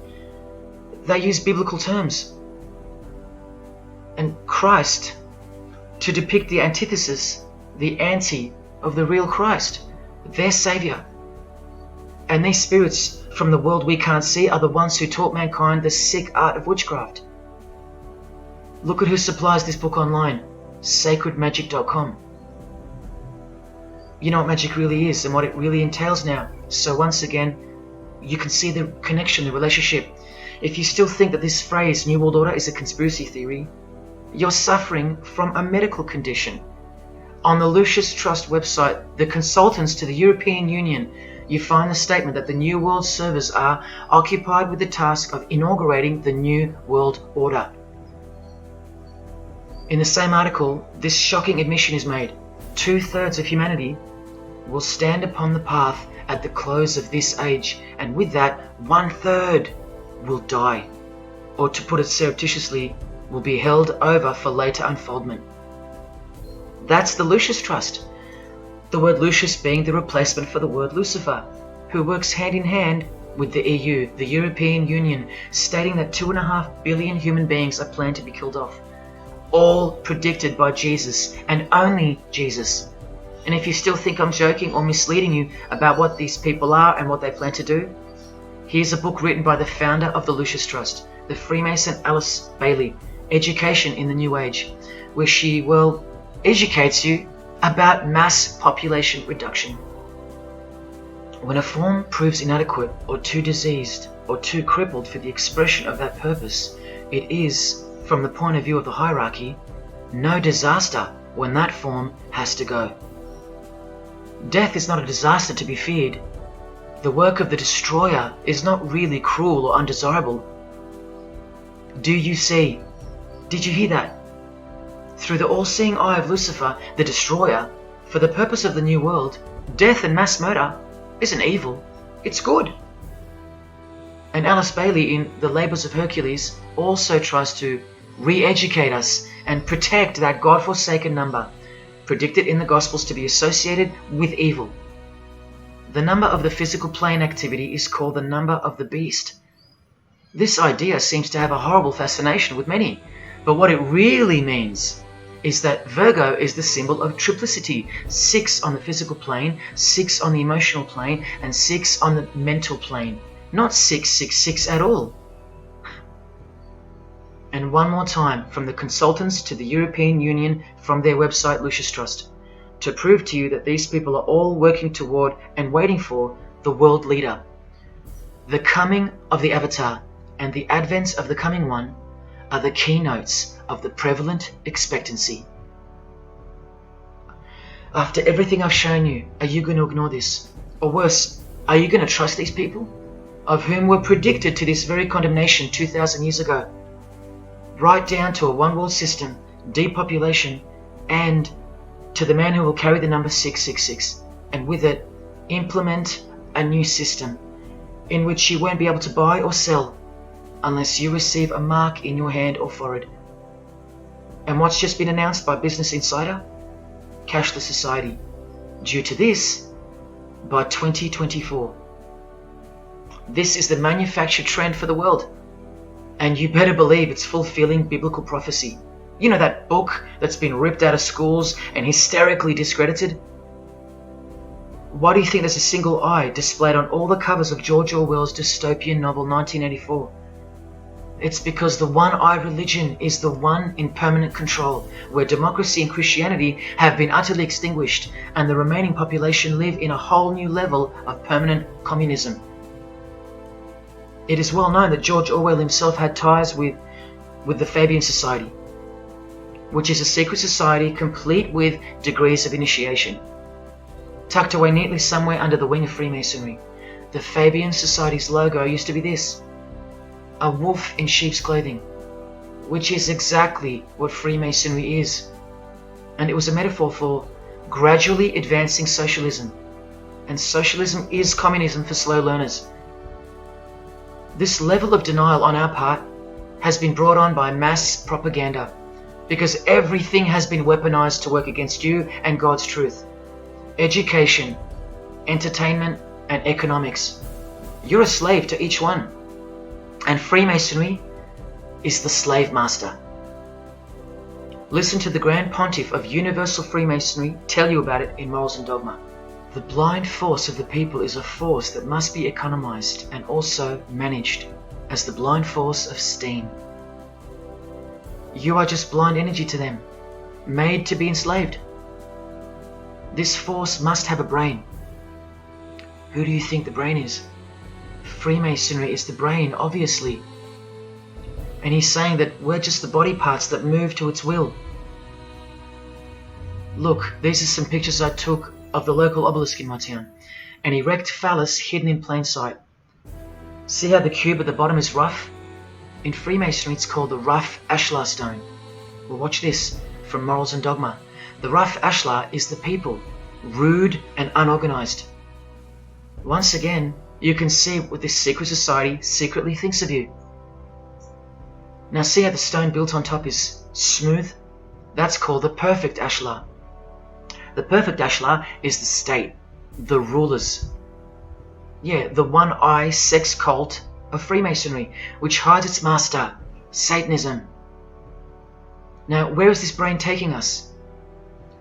they use biblical terms. And Christ, to depict the antithesis, the anti of the real Christ, their Saviour. And these spirits from the world we can't see are the ones who taught mankind the sick art of witchcraft. Look at who supplies this book online, sacredmagic.com. You know what magic really is and what it really entails now. So once again, you can see the connection, the relationship. If you still think that this phrase, New World Order, is a conspiracy theory, you're suffering from a medical condition. On the Lucius Trust website, the consultants to the European Union, you find the statement that the New World servers are occupied with the task of inaugurating the New World Order. In the same article, this shocking admission is made. 2/3 of humanity will stand upon the path at the close of this age, and with that, 1/3 will die, or to put it surreptitiously, will be held over for later unfoldment. That's the Lucius Trust. The word Lucius being the replacement for the word Lucifer, who works hand in hand with the EU, the European Union, stating that 2.5 billion human beings are planned to be killed off. All predicted by Jesus, and only Jesus. And if you still think I'm joking or misleading you about what these people are and what they plan to do, here's a book written by the founder of the Lucius Trust, the Freemason Alice Bailey, Education in the New Age, where she, educates you about mass population reduction. When a form proves inadequate or too diseased or too crippled for the expression of that purpose, it is, from the point of view of the hierarchy, no disaster when that form has to go. Death is not a disaster to be feared. The work of the destroyer is not really cruel or undesirable. Do you see? Did you hear that? Through the all-seeing eye of Lucifer, the destroyer, for the purpose of the new world, death and mass murder isn't evil, it's good. And Alice Bailey in The Labours of Hercules also tries to re-educate us and protect that God-forsaken number, predicted in the Gospels to be associated with evil. The number of the physical plane activity is called the number of the beast. This idea seems to have a horrible fascination with many, but what it really means is that Virgo is the symbol of triplicity. 6 on the physical plane, 6 on the emotional plane, and 6 on the mental plane. Not 666 at all. And one more time, from the consultants to the European Union, from their website Lucius Trust. to prove to you that these people are all working toward and waiting for the world leader. The coming of the Avatar and the advent of the coming one are the keynotes of the prevalent expectancy. After everything I've shown you, are you going to ignore this? Or worse, are you going to trust these people, of whom were predicted to this very condemnation 2,000 years ago? Right down to a one-world system, depopulation, and to the man who will carry the number 666, and with it, implement a new system in which you won't be able to buy or sell unless you receive a mark in your hand or forehead. And what's just been announced by Business Insider? Cashless society. Due to this, by 2024. This is the manufactured trend for the world. And you better believe it's fulfilling biblical prophecy. You know that book that's been ripped out of schools and hysterically discredited? Why do you think there's a single eye displayed on all the covers of George Orwell's dystopian novel 1984? It's because the one-eye religion is the one in permanent control, where democracy and Christianity have been utterly extinguished and the remaining population live in a whole new level of permanent communism. It is well known that George Orwell himself had ties with the Fabian Society, which is a secret society complete with degrees of initiation. Tucked away neatly somewhere under the wing of Freemasonry, the Fabian Society's logo used to be this: a wolf in sheep's clothing, which is exactly what Freemasonry is. And it was a metaphor for gradually advancing socialism. And socialism is communism for slow learners. This level of denial on our part has been brought on by mass propaganda, because everything has been weaponized to work against you and God's truth. Education, entertainment, and economics. You're a slave to each one. And Freemasonry is the slave master. Listen to the Grand Pontiff of Universal Freemasonry tell you about it in Morals and Dogma. The blind force of the people is a force that must be economized and also managed as the blind force of steam. You are just blind energy to them, made to be enslaved. This force must have a brain. Who do you think the brain is? Freemasonry is the brain, obviously. And he's saying that we're just the body parts that move to its will. Look, these are some pictures I took of the local obelisk in my town. An erect phallus hidden in plain sight. See how the cube at the bottom is rough? In Freemasonry it's called the rough ashlar stone. Well, watch this from Morals and Dogma. The rough ashlar is the people, rude and unorganized. Once again, you can see what this secret society secretly thinks of you. Now see how the stone built on top is smooth? That's called the perfect ashlar. The perfect ashlar is the state, the rulers. Yeah, the one-eye sex cult of Freemasonry, which hides its master, Satanism. Now, where is this brain taking us?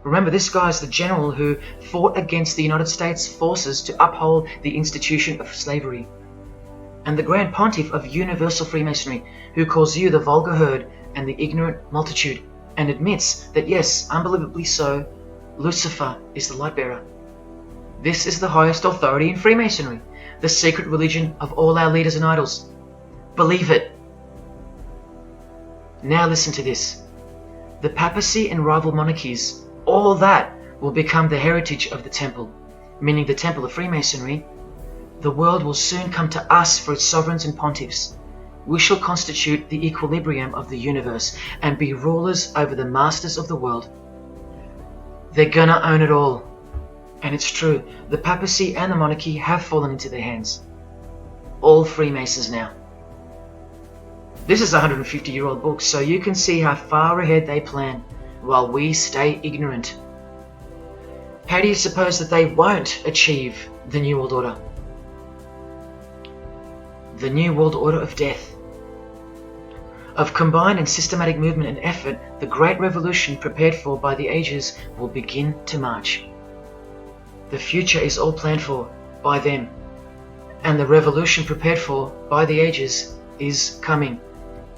Remember, this guy is the general who fought against the United States forces to uphold the institution of slavery. And the Grand Pontiff of Universal Freemasonry, who calls you the vulgar herd and the ignorant multitude, and admits that yes, unbelievably so, Lucifer is the light bearer. This is the highest authority in Freemasonry, the secret religion of all our leaders and idols. Believe it. Now listen to this. The papacy and rival monarchies, all that will become the heritage of the temple, meaning the temple of Freemasonry. The world will soon come to us for its sovereigns and pontiffs. We shall constitute the equilibrium of the universe and be rulers over the masters of the world. They're gonna own it all. And it's true, the papacy and the monarchy have fallen into their hands. All Freemasons now. This is a 150-year-old book, so you can see how far ahead they plan, while we stay ignorant. How do you suppose that they won't achieve the New World Order? The New World Order of death. Of combined and systematic movement and effort, the great revolution prepared for by the ages will begin to march. The future is all planned for by them, and the revolution prepared for by the ages is coming,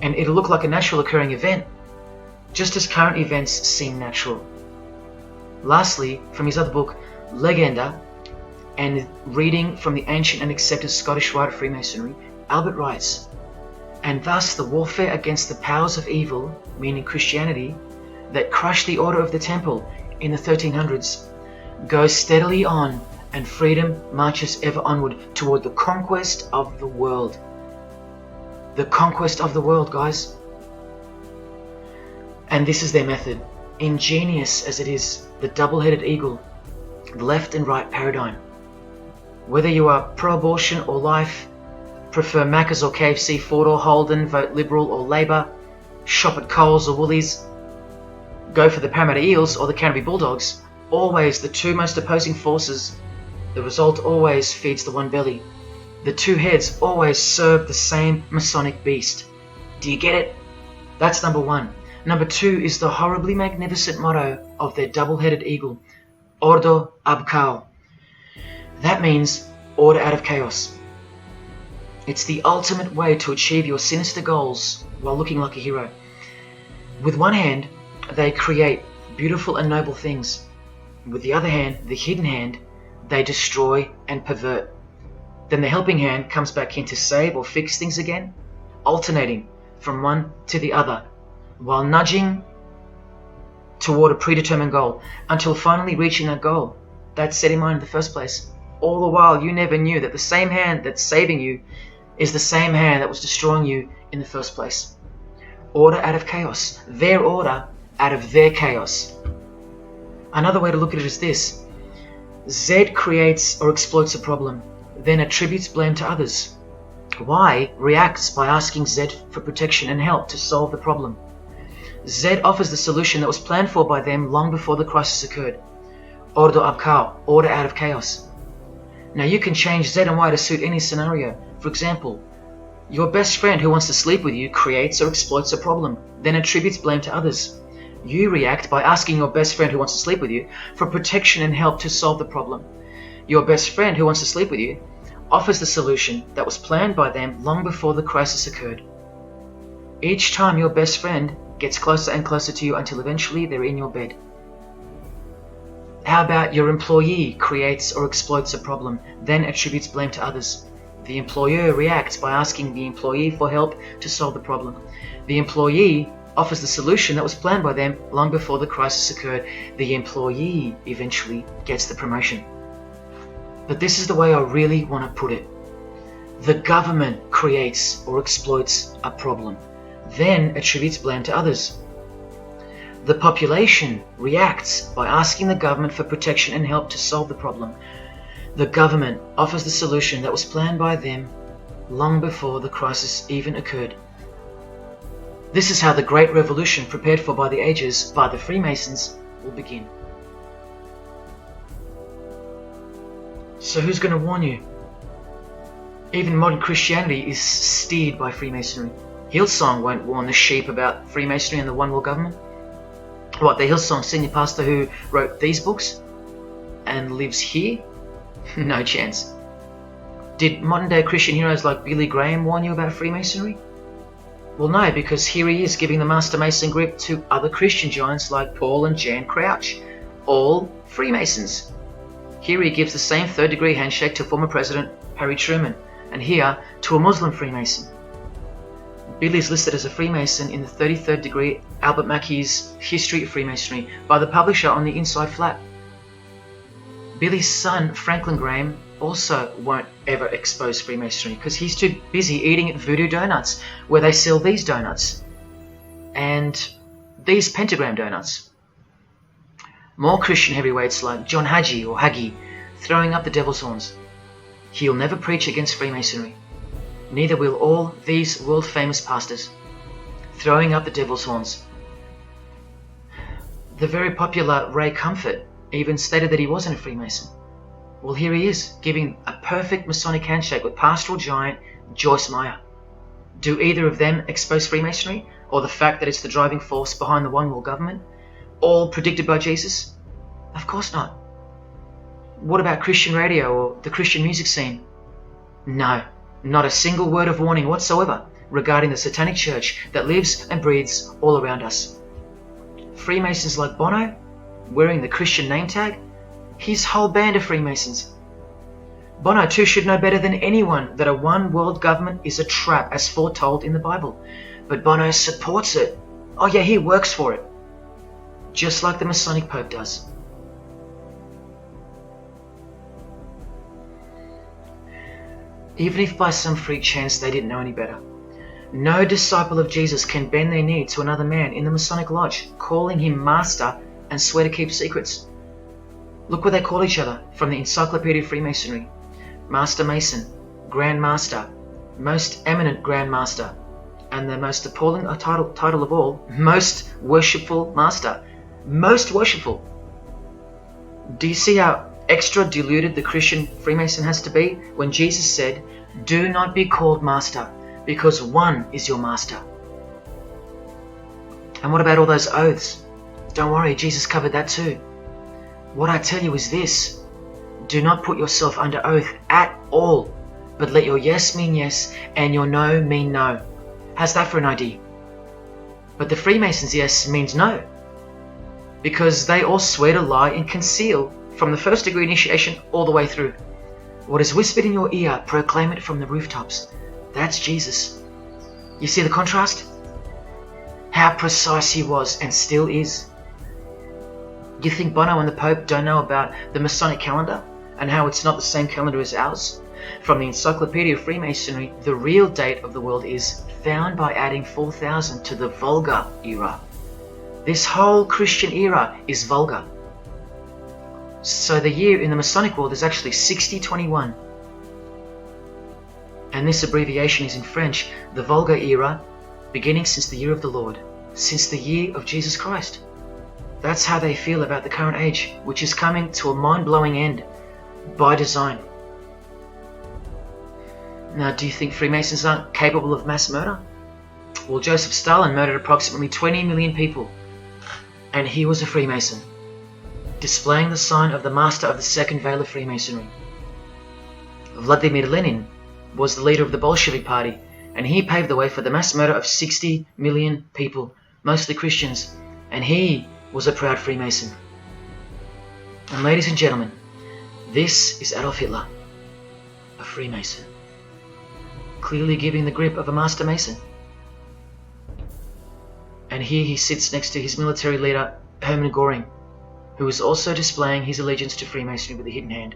and it'll look like a natural occurring event, just as current events seem natural. Lastly, from his other book, Legenda, and reading from the ancient and accepted Scottish rite of Freemasonry, Albert writes, "And thus the warfare against the powers of evil, meaning Christianity, that crushed the Order of the Temple in the 1300s, goes steadily on, and freedom marches ever onward toward the conquest of the world." The conquest of the world, guys. And this is their method. Ingenious as it is, the double-headed eagle, the left and right paradigm. Whether you are pro-abortion or life, prefer Macca's or KFC, Ford or Holden, vote Liberal or Labour, shop at Coles or Woolies, go for the Parramatta Eels or the Canterbury Bulldogs, always the two most opposing forces, the result always feeds the one belly. The two heads always serve the same Masonic beast. Do you get it? That's number one. Number two is the horribly magnificent motto of their double-headed eagle, Ordo ab Chaos. That means order out of chaos. It's the ultimate way to achieve your sinister goals while looking like a hero. With one hand, they create beautiful and noble things. With the other hand, the hidden hand, they destroy and pervert. Then the helping hand comes back in to save or fix things again, alternating from one to the other, while nudging toward a predetermined goal, until finally reaching that goal that's set in mind in the first place. All the while you never knew that the same hand that's saving you is the same hand that was destroying you in the first place. Order out of chaos. Their order out of their chaos. Another way to look at it is this. Z creates or exploits a problem, then attributes blame to others. Y reacts by asking Z for protection and help to solve the problem. Z offers the solution that was planned for by them long before the crisis occurred. Ordo ab Chaos, order out of chaos. Now you can change Z and Y to suit any scenario. For example, your best friend who wants to sleep with you creates or exploits a problem, then attributes blame to others. You react by asking your best friend who wants to sleep with you for protection and help to solve the problem. Your best friend who wants to sleep with you offers the solution that was planned by them long before the crisis occurred. Each time your best friend gets closer and closer to you until eventually they're in your bed. How about your employee creates or exploits a problem, then attributes blame to others? The employer reacts by asking the employee for help to solve the problem. The employee offers the solution that was planned by them long before the crisis occurred. The employee eventually gets the promotion. But this is the way I really want to put it. The government creates or exploits a problem, then attributes blame to others. The population reacts by asking the government for protection and help to solve the problem. The government offers the solution that was planned by them long before the crisis even occurred. This is how the Great Revolution, prepared for by the ages by the Freemasons, will begin. So who's going to warn you? Even modern Christianity is steered by Freemasonry. Hillsong won't warn the sheep about Freemasonry and the One World Government. What, the Hillsong senior pastor who wrote these books and lives here? No chance. Did modern day Christian heroes like Billy Graham warn you about Freemasonry? Well, no, because here he is giving the Master Mason grip to other Christian giants like Paul and Jan Crouch, all Freemasons. Here he gives the same third-degree handshake to former President Harry Truman, and here to a Muslim Freemason. Billy is listed as a Freemason in the 33rd degree Albert Mackey's History of Freemasonry by the publisher on the inside flap. Billy's son, Franklin Graham, also won't ever expose Freemasonry because he's too busy eating at Voodoo Donuts, where they sell these donuts and these pentagram donuts. More Christian heavyweights like John Hagee or Hagee throwing up the devil's horns. He'll never preach against Freemasonry. Neither will all these world-famous pastors throwing up the devil's horns. The very popular Ray Comfort even stated that he wasn't a Freemason. Well, here he is, giving a perfect Masonic handshake with pastoral giant Joyce Meyer. Do either of them expose Freemasonry, or the fact that it's the driving force behind the One World Government, all predicted by Jesus? Of course not. What about Christian radio or the Christian music scene? No, not a single word of warning whatsoever regarding the satanic church that lives and breathes all around us. Freemasons like Bono? wearing the Christian name tag, his whole band of Freemasons. Bono too should know better than anyone that a one world government is a trap as foretold in the Bible. But Bono supports it. Oh yeah, he works for it. Just like the Masonic Pope does. Even if by some freak chance they didn't know any better. No disciple of Jesus can bend their knee to another man in the Masonic Lodge, calling him master and swear to keep secrets. Look what they call each other from the Encyclopedia of Freemasonry. Master Mason, Grand Master, Most Eminent Grand Master, and the most appalling title of all, Most Worshipful Master. Most worshipful. Do you see how extra diluted the Christian Freemason has to be when Jesus said, "Do not be called master, because one is your master"? And what about all those oaths? Don't worry, Jesus covered that too. What I tell you is this: do not put yourself under oath at all, but let your yes mean yes and your no mean no. How's that for an idea? But the Freemasons' yes means no, because they all swear to lie and conceal from the first degree initiation all the way through. What is whispered in your ear, proclaim it from the rooftops. That's Jesus. You see the contrast? How precise he was and still is. You think Bono and the Pope don't know about the Masonic calendar and how it's not the same calendar as ours? From the Encyclopedia of Freemasonry, the real date of the world is found by adding 4000 to the Vulgar era. This whole Christian era is vulgar. So the year in the Masonic world is actually 6021. And this abbreviation is in French, the Vulgar era, beginning since the year of the Lord, since the year of Jesus Christ. That's how they feel about the current age, which is coming to a mind-blowing end by design. Now, do you think Freemasons aren't capable of mass murder? Well, Joseph Stalin murdered approximately 20 million people, and he was a Freemason, displaying the sign of the master of the second veil of Freemasonry. Vladimir Lenin was the leader of the Bolshevik Party, and he paved the way for the mass murder of 60 million people, mostly Christians, and he was a proud Freemason. And ladies and gentlemen, this is Adolf Hitler, a Freemason, clearly giving the grip of a Master Mason. And here he sits next to his military leader, Hermann Göring, who is also displaying his allegiance to Freemasonry with a hidden hand.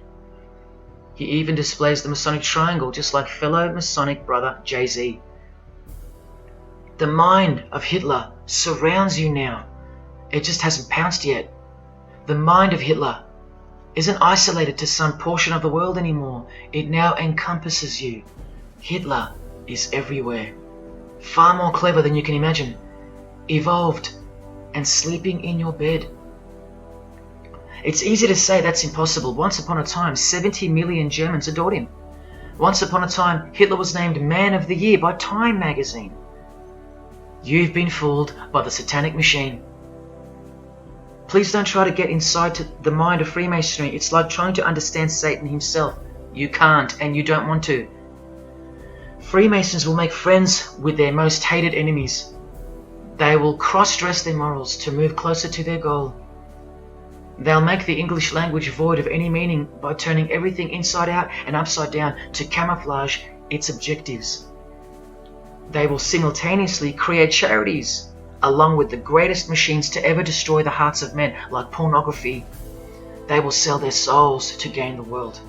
He even displays the Masonic triangle, just like fellow Masonic brother Jay-Z. The mind of Hitler surrounds you now. It just hasn't pounced yet. The mind of Hitler isn't isolated to some portion of the world anymore. It now encompasses you. Hitler is everywhere. Far more clever than you can imagine. Evolved and sleeping in your bed. It's easy to say that's impossible. Once upon a time, 70 million Germans adored him. Once upon a time, Hitler was named Man of the Year by Time magazine. You've been fooled by the satanic machine. Please don't try to get inside to the mind of Freemasonry. It's like trying to understand Satan himself. You can't, and you don't want to. Freemasons will make friends with their most hated enemies. They will cross-dress their morals to move closer to their goal. They'll make the English language void of any meaning by turning everything inside out and upside down to camouflage its objectives. They will simultaneously create charities, along with the greatest machines to ever destroy the hearts of men, like pornography. They will sell their souls to gain the world.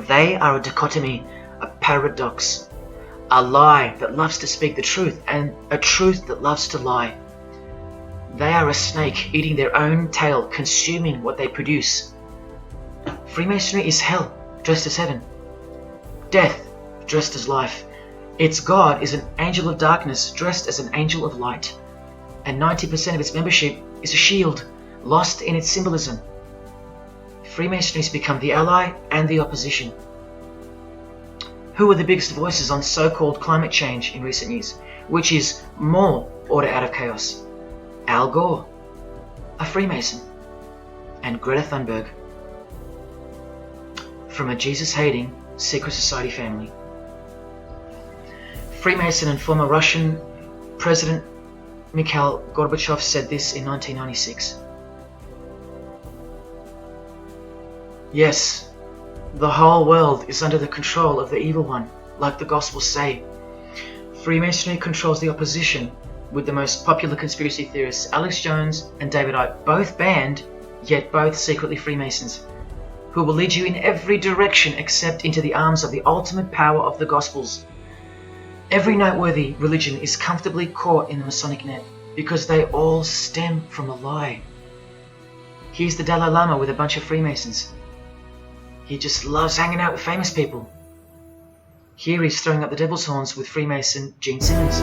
They are a dichotomy, a paradox, a lie that loves to speak the truth and a truth that loves to lie. They are a snake eating their own tail, consuming what they produce. Freemasonry is hell dressed as heaven, death dressed as life. Its God is an angel of darkness dressed as an angel of light, and 90% of its membership is a shield, lost in its symbolism. Freemasonry has become the ally and the opposition. Who are the biggest voices on so-called climate change in recent years? Which is more order out of chaos? Al Gore, a Freemason, and Greta Thunberg, from a Jesus-hating secret society family. Freemason and former Russian President Mikhail Gorbachev said this in 1996. Yes, the whole world is under the control of the evil one, like the Gospels say. Freemasonry controls the opposition, with the most popular conspiracy theorists Alex Jones and David Icke both banned, yet both secretly Freemasons, who will lead you in every direction except into the arms of the ultimate power of the Gospels. Every noteworthy religion is comfortably caught in the Masonic net, because they all stem from a lie. Here's the Dalai Lama with a bunch of Freemasons. He just loves hanging out with famous people. Here he's throwing up the devil's horns with Freemason Gene Simmons.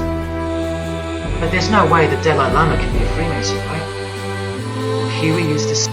But there's no way the Dalai Lama can be a Freemason, right? Here he is